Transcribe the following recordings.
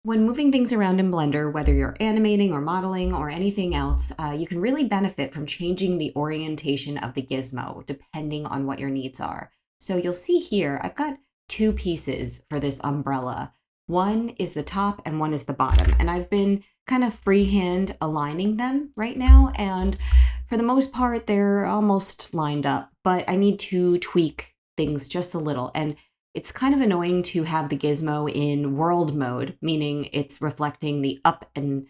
When moving things around in Blender, whether you're animating or modeling or anything else, you can really benefit from changing the orientation of the gizmo depending on what your needs are. So you'll see here, I've got two pieces for this umbrella. One is the top and one is the bottom. And I've been kind of freehand aligning them right now. And for the most part, they're almost lined up, but I need to tweak things just a little. And it's kind of annoying to have the gizmo in world mode, meaning it's reflecting the up and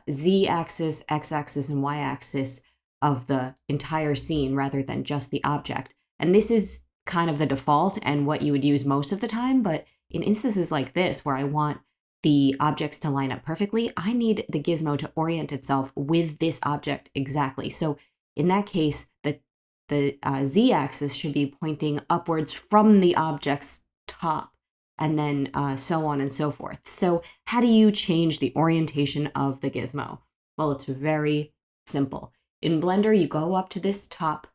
Z-axis, X-axis, and Y-axis of the entire scene rather than just the object. And this is kind of the default and what you would use most of the time, but in instances like this where I want the objects to line up perfectly, I need the gizmo to orient itself with this object exactly. So in that case, the Z-axis should be pointing upwards from the object's top, and then so on and so forth. So how do you change the orientation of the gizmo? Well, it's very simple. In Blender, you go up to this top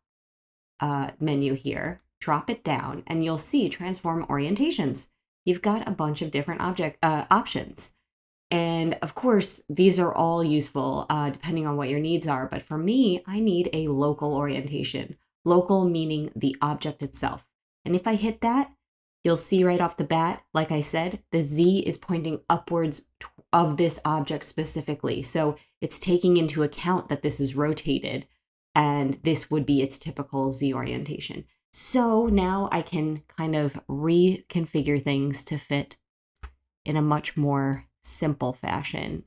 menu here, drop it down, and you'll see Transform Orientations. You've got a bunch of different object options. And of course, these are all useful depending on what your needs are. But for me, I need a local orientation. Local meaning the object itself. And if I hit that, you'll see right off the bat, like I said, the Z is pointing upwards of this object specifically. So it's taking into account that this is rotated and this would be its typical Z orientation. So now I can kind of reconfigure things to fit in a much more simple fashion.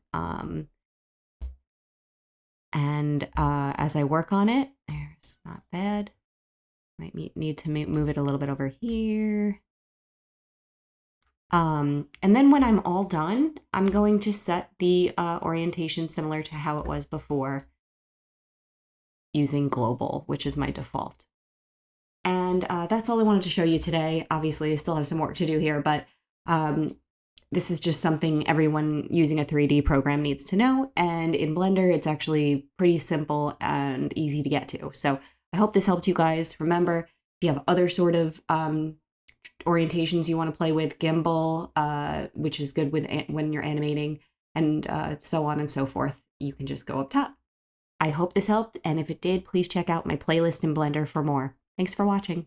As I work on it, there's not bad. Might need to move it a little bit over here. And then when I'm all done, I'm going to set the orientation similar to how it was before using global, which is my default. And that's all I wanted to show you today. Obviously, I still have some work to do here, but this is just something everyone using a 3D program needs to know. And in Blender, it's actually pretty simple and easy to get to. So I hope this helped you guys. Remember, if you have other sort of orientations you want to play with, gimbal, which is good with when you're animating, and so on and so forth, you can just go up top. I hope this helped, and if it did, please check out my playlist in Blender for more. Thanks for watching.